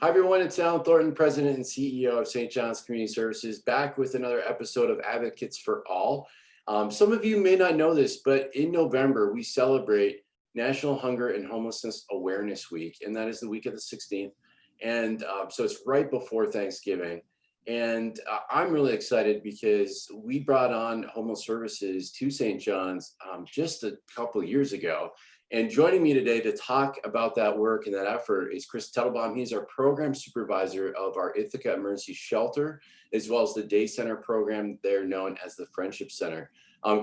Hi, everyone. It's Alan Thornton, President and CEO of St. John's Community Services, back with another episode of Advocates for All. Some of you may not know this, but in November, we celebrate National Hunger and Homelessness Awareness Week, and that is the week of the 16th. And so it's right before Thanksgiving. And I'm really excited because we brought on homeless services to St. John's just a couple of years ago. And joining me today to talk about that work and that effort is Chris Teitelbaum. He's our program supervisor of our Ithaca Emergency Shelter, as well as the day center program there known as the Friendship Center.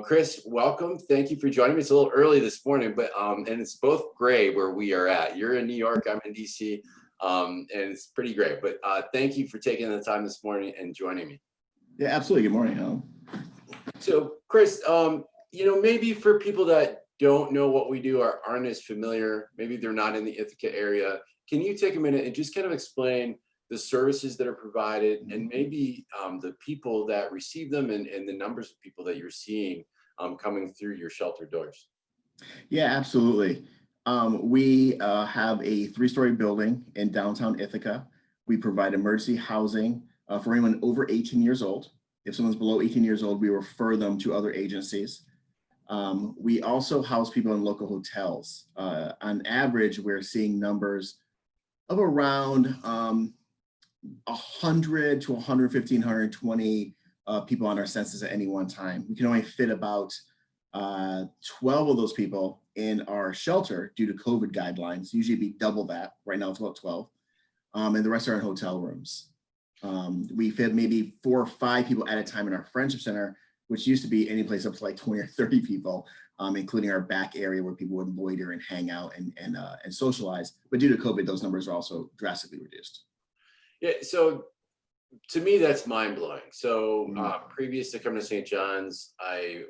Chris, welcome. Thank you for joining me. It's a little early this morning, but and it's both gray where we are at. You're in New York, I'm in DC, and it's pretty great. But thank you for taking the time this morning and joining me. Yeah, absolutely. Good morning, Alan. So, Chris, maybe for people that don't know what we do or aren't as familiar, maybe they're not in the Ithaca area, can you take a minute and just kind of explain the services that are provided and maybe the people that receive them and the numbers of people that you're seeing coming through your shelter doors? Yeah, absolutely. We have a 3-story building in downtown Ithaca. We provide emergency housing for anyone over 18 years old. If someone's below 18 years old, we refer them to other agencies. We also house people in local hotels. On average, we're seeing numbers of around 100 to 115, 120 people on our census at any one time. We can only fit about 12 of those people in our shelter due to COVID guidelines. Usually be double that. Right now it's about 12. And the rest are in hotel rooms. We fit maybe 4 or 5 people at a time in our Friendship Center, which used to be any place up to like 20 or 30 people, including our back area where people would loiter and hang out and socialize. But due to COVID, those numbers are also drastically reduced. Yeah, so to me, that's mind blowing. So previous to coming to St. John's, I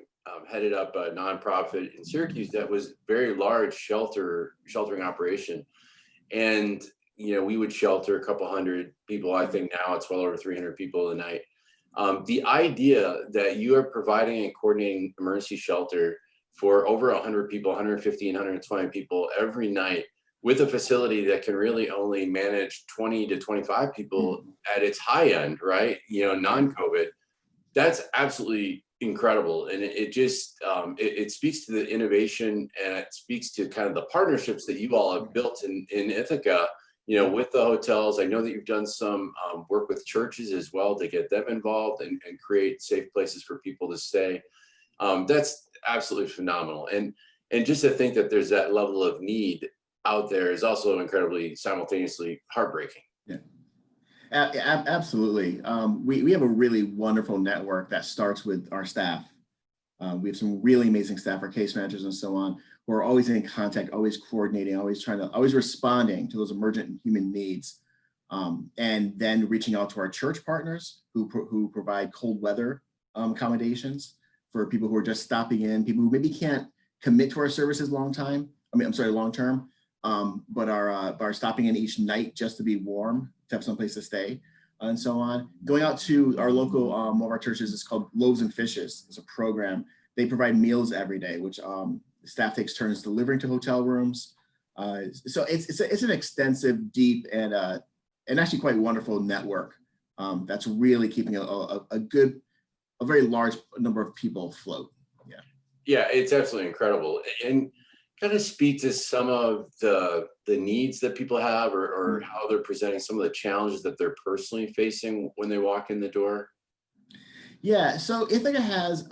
headed up a nonprofit in Syracuse that was very large sheltering operation. And, we would shelter a couple hundred people. I think now it's well over 300 people a night. The idea that you are providing and coordinating emergency shelter for over 100 people, 115, 120 people every night with a facility that can really only manage 20 to 25 people at its high end, right? Non-COVID, that's absolutely incredible. And it just, it speaks to the innovation and it speaks to kind of the partnerships that you all have built in Ithaca, with the hotels. I know that you've done some work with churches as well to get them involved and create safe places for people to stay. That's absolutely phenomenal. And just to think that there's that level of need out there is also incredibly simultaneously heartbreaking. Yeah, absolutely. We have a really wonderful network that starts with our staff. We have some really amazing staff, our case managers and so on, who are always in contact, always coordinating, always responding to those emergent human needs. And then reaching out to our church partners who provide cold weather accommodations for people who are just stopping in, people who maybe can't commit to our services long term, but are stopping in each night just to be warm, to have someplace to stay, and so on. Going out to our local, one of our churches is called Loaves and Fishes. It's a program. They provide meals every day, which staff takes turns delivering to hotel rooms. So it's an extensive, deep, and actually quite wonderful network that's really keeping a very large number of people afloat. Yeah, it's absolutely incredible. And kind of speak to some of the needs that people have or how they're presenting some of the challenges that they're personally facing when they walk in the door. Yeah, so Ithaca has,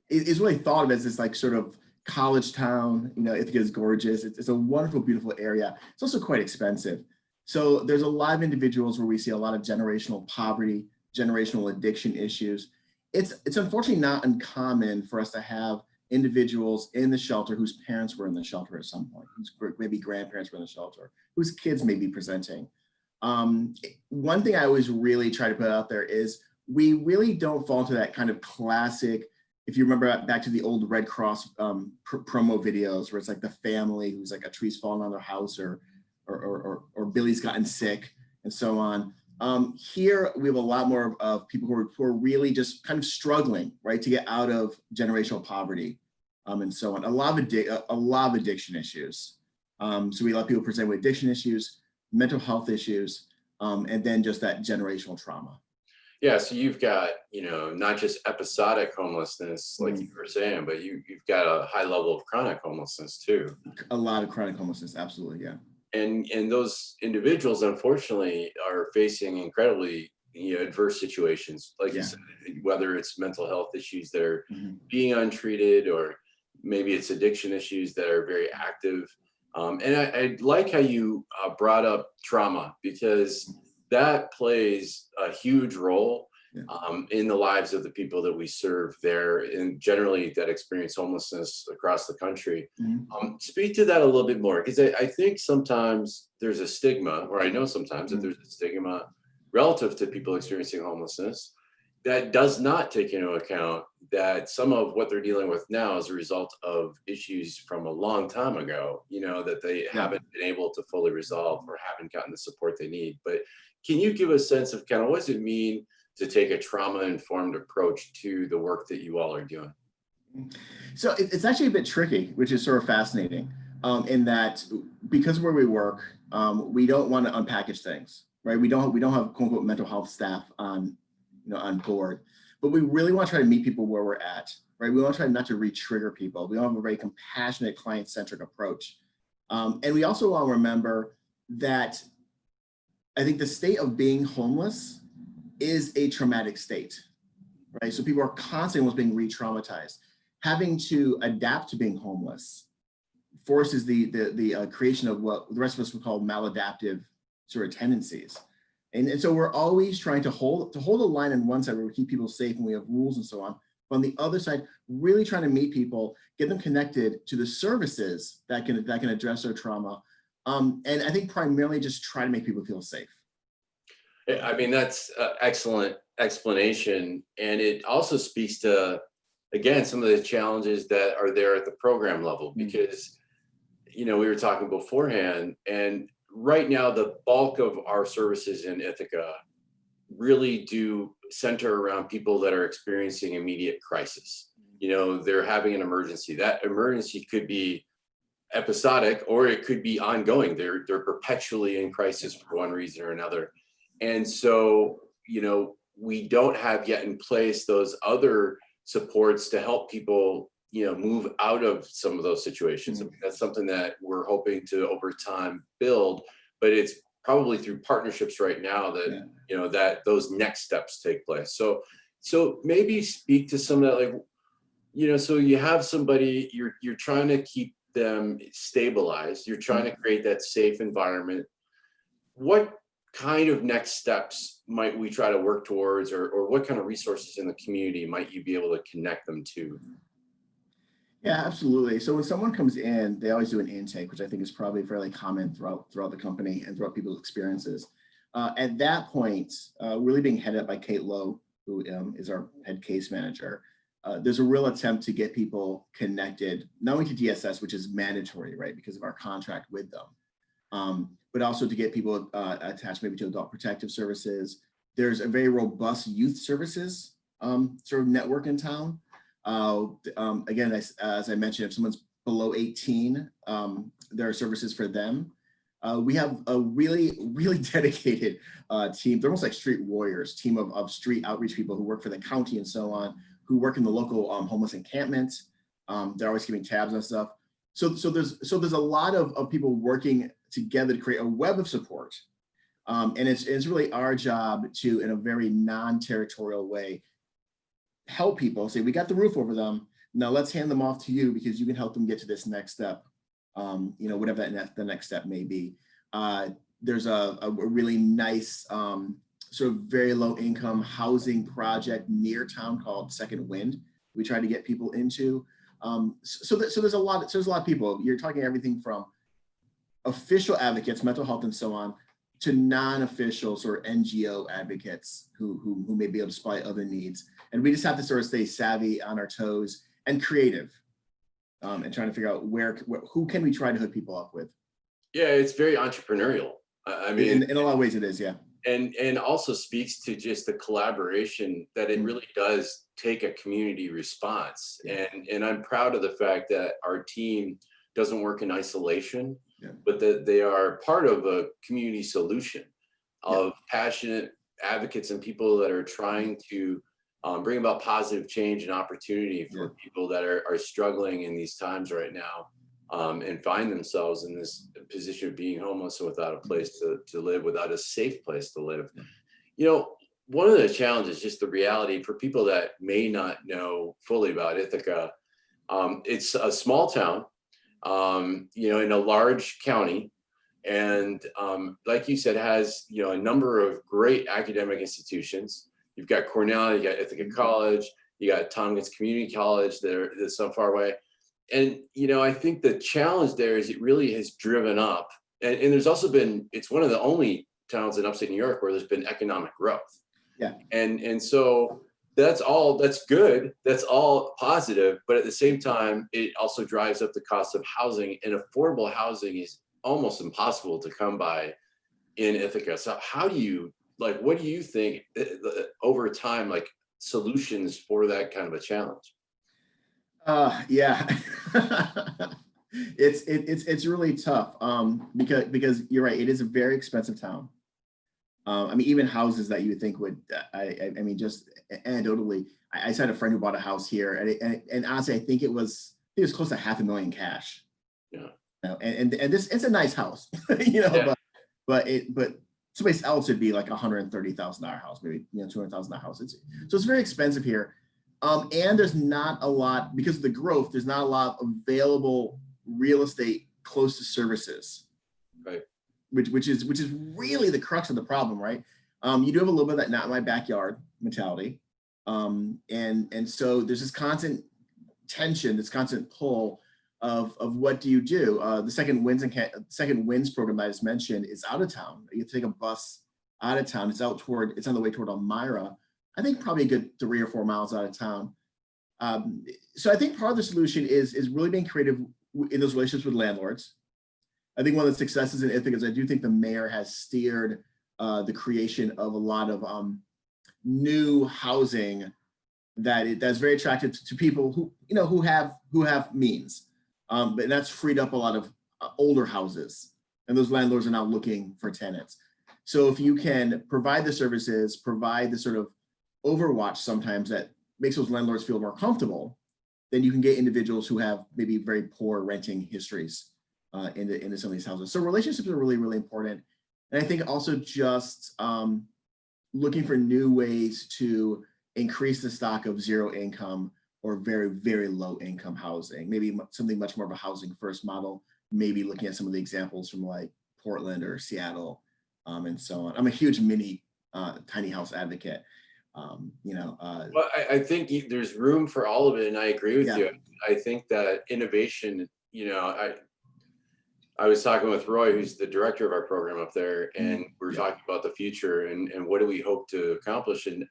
it's really thought of as this like sort of college town. Ithaca is gorgeous. It's a wonderful, beautiful area. It's also quite expensive. So there's a lot of individuals where we see a lot of generational poverty, generational addiction issues. It's unfortunately not uncommon for us to have individuals in the shelter whose parents were in the shelter at some point, whose maybe grandparents were in the shelter, whose kids may be presenting. One thing I always really try to put out there is we really don't fall into that kind of classic, if you remember back to the old Red Cross promo videos where it's like the family who's like a tree's fallen on their house or Billy's gotten sick and so on. Here we have a lot more of people who are really just kind of struggling, right, to get out of generational poverty and so on. A lot of addiction issues. So we let people present with addiction issues. mental health issues, and then just that generational trauma. Yeah, so you've got, not just episodic homelessness, like you Mhm. were saying, but you've got a high level of chronic homelessness too. A lot of chronic homelessness, absolutely, yeah. And those individuals, unfortunately, are facing incredibly, adverse situations. Like you Yeah. said, whether it's mental health issues that are Mhm. being untreated, or maybe it's addiction issues that are very active. And I like how you brought up trauma, because that plays a huge role Yeah. in the lives of the people that we serve there, and generally that experience homelessness across the country. Mhm. Speak to that a little bit more, because I think sometimes there's a stigma, or I know sometimes that Mhm. there's a stigma relative to people experiencing homelessness that does not take into account that some of what they're dealing with now is a result of issues from a long time ago, that they Yeah. haven't been able to fully resolve, or haven't gotten the support they need. But can you give a sense of kind of what does it mean to take a trauma-informed approach to the work that you all are doing? So it's actually a bit tricky, which is sort of fascinating, in that because where we work, we don't want to unpackage things, right? We don't have quote unquote mental health staff on, on board, but we really want to try to meet people where we're at, right? We want to try not to re-trigger people. We want to have a very compassionate, client-centric approach, and we also want to remember that I think the state of being homeless is a traumatic state, right? So people are constantly almost being re-traumatized. Having to adapt to being homeless forces the creation of what the rest of us would call maladaptive sort of tendencies. And so we're always trying to hold a line on one side where we keep people safe and we have rules and so on. But on the other side, really trying to meet people, get them connected to the services that can address their trauma. And I think primarily just try to make people feel safe. I mean, that's excellent explanation. And it also speaks to, again, some of the challenges that are there at the program level, because, we were talking beforehand, and right now, the bulk of our services in Ithaca really do center around people that are experiencing immediate crisis. They're having an emergency. That emergency could be episodic, or it could be ongoing. They're perpetually in crisis for one reason or another. And so, we don't have yet in place those other supports to help people, move out of some of those situations. I mean, that's something that we're hoping to over time build, but it's probably through partnerships right now that, that those next steps take place. So maybe speak to some of that, like, so you have somebody, you're trying to keep them stabilized, you're trying to create that safe environment. What kind of next steps might we try to work towards, or what kind of resources in the community might you be able to connect them to? Yeah, absolutely. So when someone comes in, they always do an intake, which I think is probably fairly common throughout the company and throughout people's experiences. At that point, really being headed up by Kate Lowe, who is our head case manager, there's a real attempt to get people connected, not only to DSS, which is mandatory, right, because of our contract with them, but also to get people attached maybe to adult protective services. There's a very robust youth services sort of network in town. Again, as I mentioned, if someone's below 18, there are services for them. We have a really, really dedicated team. They're almost like street warriors, team of street outreach people who work for the county and so on, who work in the local homeless encampments. They're always keeping tabs on stuff. So there's a lot of people working together to create a web of support. And it's really our job to, in a very non-territorial way, help people say, we got the roof over them. Now let's hand them off to you because you can help them get to this next step. Whatever the next step may be. There's a really nice sort of very low income housing project near town called Second Wind. We try to get people into. So there's a lot of people. You're talking everything from official advocates, mental health and so on, to non-official sort of NGO advocates who may be able to supply other needs. And we just have to sort of stay savvy, on our toes, and creative, and trying to figure out who can we try to hook people up with. Yeah, it's very entrepreneurial. I mean, in a lot of ways it is, yeah. And also speaks to just the collaboration that it really does take a community response. And I'm proud of the fact that our team doesn't work in isolation. Yeah. but that they are part of a community solution Yeah. of passionate advocates and people that are trying to bring about positive change and opportunity for people that are struggling in these times right now, and find themselves in this position of being homeless and without a place to live, without a safe place to live. You know, one of the challenges, just the reality for people that may not know fully about Ithaca, it's a small town, you know, in a large county. And like you said, has, you know, a number of great academic institutions. You've got Cornell, you got Ithaca College, you got Tompkins Community College that's so far away. And, you know, I think the challenge there is it really has driven up. And there's also been, it's one of the only towns in upstate New York where there's been economic growth. Yeah. And so that's good. That's all positive. But at the same time, it also drives up the cost of housing, and affordable housing is almost impossible to come by in Ithaca. So how do you, like, what do you think over time, like solutions for that kind of a challenge? Yeah, it's really tough, because you're right. It is a very expensive town. I mean, even houses that you would think would, I mean, just anecdotally, I just had a friend who bought a house here, and honestly, I think it was close to $500,000 cash. Yeah. You know, and this, it's a nice house, you know, Yeah. but someplace else would be like $130,000 house, maybe, you know, $200,000 house. So it's very expensive here. And there's not a lot, because of the growth, there's not a lot of available real estate close to services. Right. Which is really the crux of the problem, right? You do have a little bit of that not in my backyard mentality. And so there's this constant tension, this constant pull of what do you do? The Second Winds program that I just mentioned is out of town. You take a bus out of town. It's on the way toward Elmira. I think probably a good 3 or 4 miles out of town. So I think part of the solution is really being creative in those relationships with landlords. I think one of the successes in Ithaca is I do think the mayor has steered the creation of a lot of new housing that's very attractive to people who, you know, who have means, but that's freed up a lot of older houses, and those landlords are now looking for tenants. So if you can provide the services, provide the sort of overwatch sometimes that makes those landlords feel more comfortable, then you can get individuals who have maybe very poor renting histories into some of these houses. So relationships are really, really important. And I think also just looking for new ways to increase the stock of zero income or very, very low income housing, maybe something much more of a housing first model, maybe looking at some of the examples from like Portland or Seattle, and so on. I'm a huge mini tiny house advocate. Well, I think there's room for all of it, and I agree with you. I think that innovation, you know, I was talking with Roy, who's the director of our program up there, and we were talking about the future and what do we hope to accomplish. And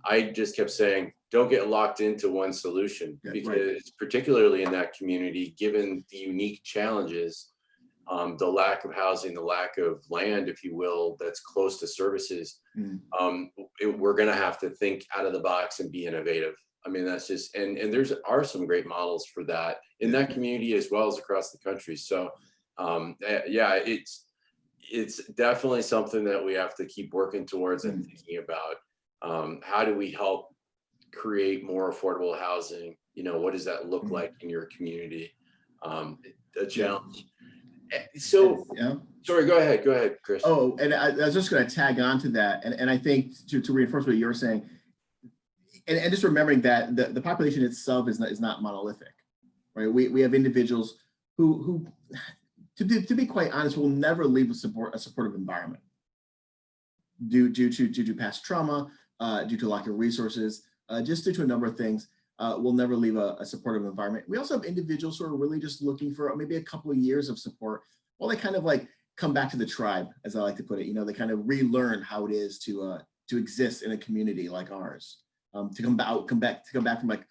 I just kept saying, don't get locked into one solution, because particularly in that community, given the unique challenges, the lack of housing, the lack of land, if you will, that's close to services, we're going to have to think out of the box and be innovative. I mean, that's just, and are some great models for that in that community as well as across the country. So yeah, it's definitely something that we have to keep working towards and thinking about. How do we help create more affordable housing? You know, what does that look like in your community? A challenge. So, sorry, go ahead, Chris. Oh, and I was just going to tag on to that. And I think to reinforce what you're saying, and just remembering that the population itself is not monolithic, right? We have individuals who to be quite honest, will never leave a supportive environment due to past trauma, due to lack of resources, just due to a number of things. Will never leave a supportive environment. We also have individuals who are really just looking for maybe a couple of years of support while they kind of like come back to the tribe, as I like to put it. You know, they kind of relearn how it is to exist in a community like ours, to come back from like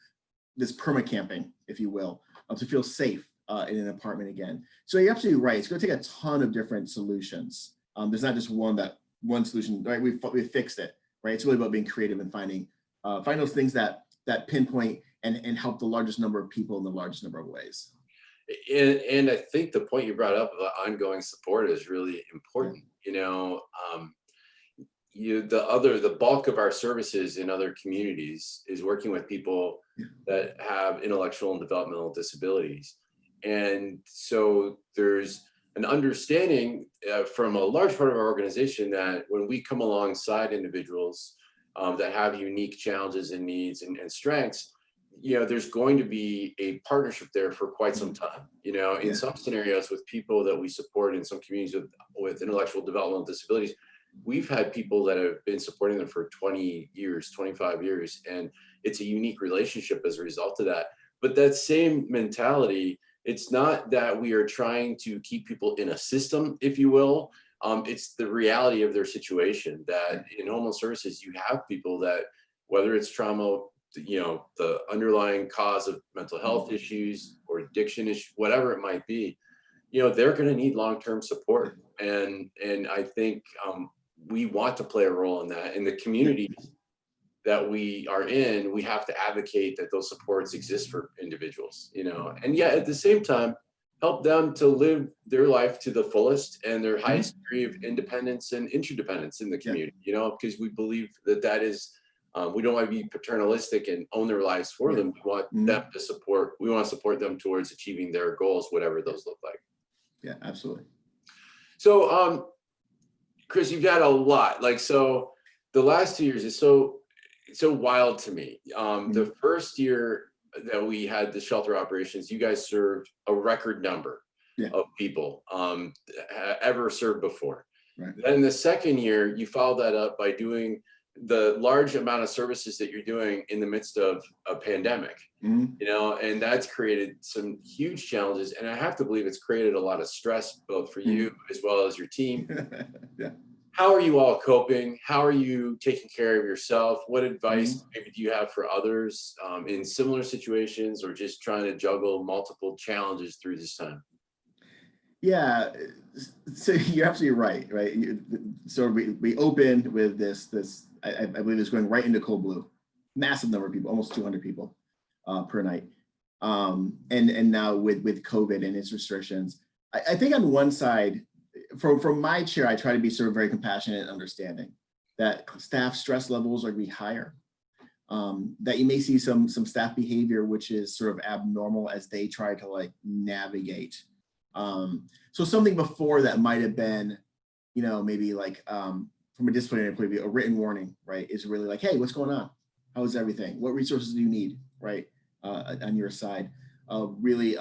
this perma camping, if you will, to feel safe in an apartment again. So you're absolutely right. It's going to take a ton of different solutions. There's not just one solution, right? We fixed it, right? It's really about being creative and find those things that pinpoint and help the largest number of people in the largest number of ways. And I think the point you brought up about ongoing support is really important. You know, the bulk of our services in other communities is working with people that have intellectual and developmental disabilities. And so there's an understanding from a large part of our organization that when we come alongside individuals that have unique challenges and needs and strengths, you know, there's going to be a partnership there for quite some time. You know, in some scenarios with people that we support in some communities with intellectual developmental disabilities, we've had people that have been supporting them for 20 years, 25 years, and it's a unique relationship as a result of that. But that same mentality, it's not that we are trying to keep people in a system, if you will. It's the reality of their situation that in home health services, you have people that, whether it's trauma, you know, the underlying cause of mental health issues or addiction issues, whatever it might be, you know, they're going to need long-term support. And I think we want to play a role in that. In the communities that we are in, we have to advocate that those supports exist for individuals, you know, and yet at the same time, help them to live their life to the fullest and their highest degree of independence and interdependence in the community, you know, because we believe that that is, we don't want to be paternalistic and own their lives for them. We want them to support, we want to support them towards achieving their goals, whatever those look like. Yeah, absolutely. So, Chris, you've got a lot, like, so the last 2 years is so wild to me. The first year that we had the shelter operations, you guys served a record number of people ever served before. Right. Then the second year, you followed that up by doing the large amount of services that you're doing in the midst of a pandemic, you know, and that's created some huge challenges. And I have to believe it's created a lot of stress, both for you as well as your team. How are you all coping? How are you taking care of yourself? What advice maybe do you have for others in similar situations, or just trying to juggle multiple challenges through this time? Yeah, so you're absolutely right, right? So we opened with this I believe it's going right into cold blue, massive number of people, almost 200 people per night, and now with COVID and its restrictions, I think on one side, from my chair, I try to be sort of very compassionate and understanding that staff stress levels are going to be higher, that you may see some staff behavior which is sort of abnormal as they try to like navigate. So something before that might have been, you know, maybe like from a disciplinary point of view, a written warning, right, is really like, hey, what's going on? How is everything? What resources do you need, right, on your side? Really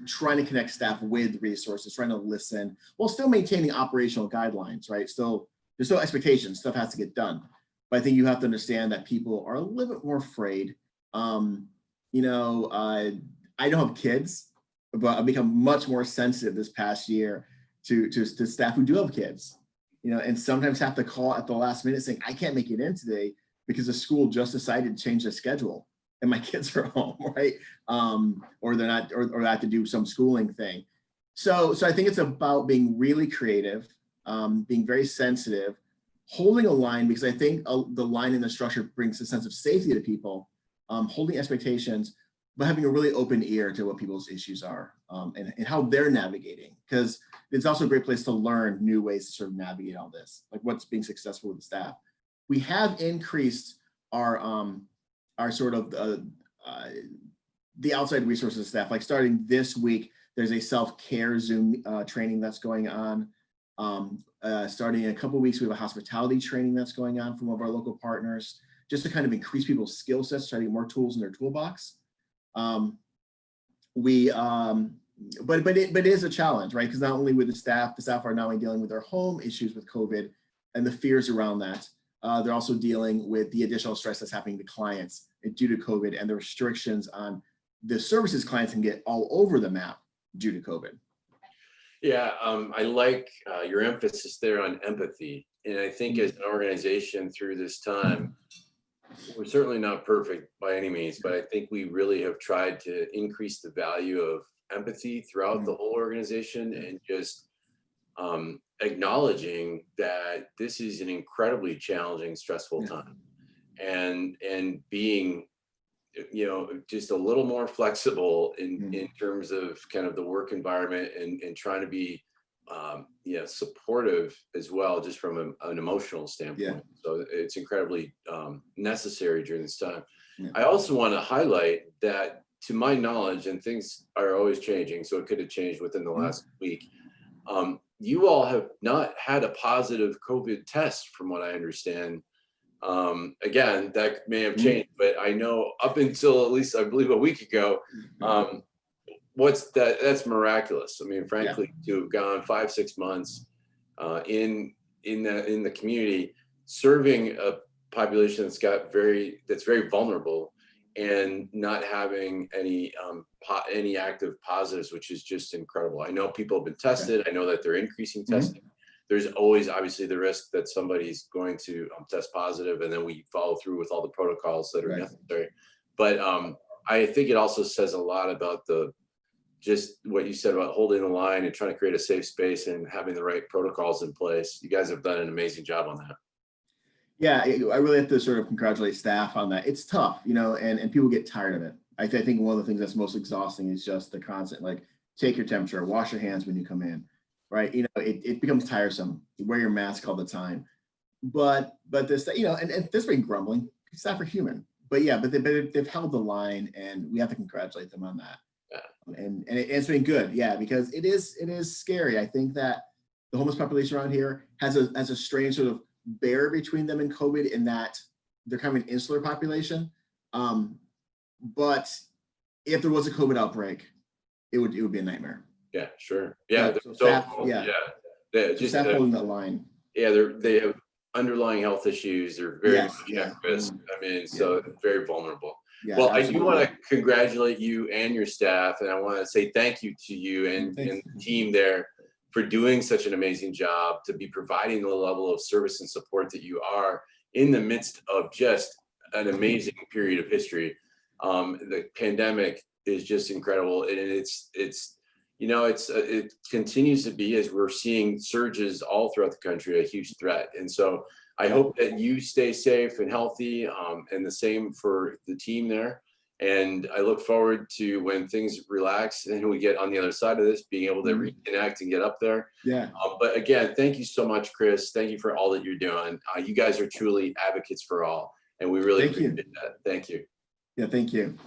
trying to connect staff with resources, trying to listen, while still maintaining operational guidelines, right? Still, there's still expectations, stuff has to get done. But I think you have to understand that people are a little bit more afraid. You know, I don't have kids, but I've become much more sensitive this past year to staff who do have kids, you know, and sometimes have to call at the last minute saying, I can't make it in today because the school just decided to change their schedule and my kids are home, right? Or they're not, or they have to do some schooling thing. So I think it's about being really creative, being very sensitive, holding a line, because I think the line in the structure brings a sense of safety to people, holding expectations, but having a really open ear to what people's issues are and how they're navigating, because it's also a great place to learn new ways to sort of navigate all this, like what's being successful with the staff. We have increased our sort of the outside resources staff. Like starting this week, there's a self-care Zoom training that's going on. Starting in a couple of weeks, we have a hospitality training that's going on from one of our local partners, just to kind of increase people's skill sets, try to get more tools in their toolbox. But it is a challenge, right? Because not only with the staff are not only dealing with their home issues with COVID and the fears around that, they're also dealing with the additional stress that's happening to clients due to COVID and the restrictions on the services clients can get all over the map due to COVID. Yeah, I like your emphasis there on empathy. And I think as an organization through this time, we're certainly not perfect by any means, but I think we really have tried to increase the value of empathy throughout the whole organization, and just acknowledging that this is an incredibly challenging, stressful time, and being just a little more flexible Mhm. in terms of kind of the work environment and trying to be supportive as well, just from an emotional Yeah. standpoint. So it's incredibly necessary during this time. Yeah. I also want to highlight that, to my knowledge, and things are always changing, so it could have changed within the Mhm. last week. You all have not had a positive COVID test, from what I understand. Again, that may have Mhm. changed, but I know up until at least I believe a week ago, um, that's miraculous. I mean, Yeah. frankly, to have gone 5, 6 months in the community, serving a population that's very vulnerable, and not having any active positives, which is just incredible. I know people have been Yeah. tested. I know that they're increasing Mhm. testing. There's always obviously the risk that somebody's going to test positive, and then we follow through with all the protocols that are Right. necessary. But I think it also says a lot about just what you said about holding the line and trying to create a safe space and having the right protocols in place. You guys have done an amazing job on that. Yeah, I really have to sort of congratulate staff on that. It's tough, and people get tired of it. I think one of the things that's most exhausting is just the constant, like, take your temperature, wash your hands when you come in, right? It becomes tiresome. You wear your mask all the time. But this, and there's been grumbling. Staff are human, but they've held the line, and we have to congratulate them on that. Yeah. And it's been good, yeah, because it is scary. I think that the homeless population around here has a strange sort of barrier between them and COVID, in that they're kind of an insular population. But if there was a COVID outbreak, it would be a nightmare. Yeah, sure. Yeah, they're So so staff, yeah, yeah. They so just staff holding that line. yeah, they have underlying health issues. They're very Yes, much at yeah, risk. I mean, yeah, so very vulnerable. yeah, Well, I do want absolutely. to congratulate you and your staff, and I want to say thank you to you Thanks. and the team there for doing such an amazing job, to be providing the level of service and support that you are in the midst of just an amazing period of history. The pandemic is just incredible, and it continues to be, as we're seeing surges all throughout the country, a huge threat. And so I hope that you stay safe and healthy, and the same for the team there. And I look forward to, when things relax and we get on the other side of this, being able to Mhm. reconnect and get up there. Yeah, But again, thank you so much, Chris. Thank you for all that you're doing. You guys are truly advocates for all, and we really thank you. appreciate that. Thank you. Yeah, thank you.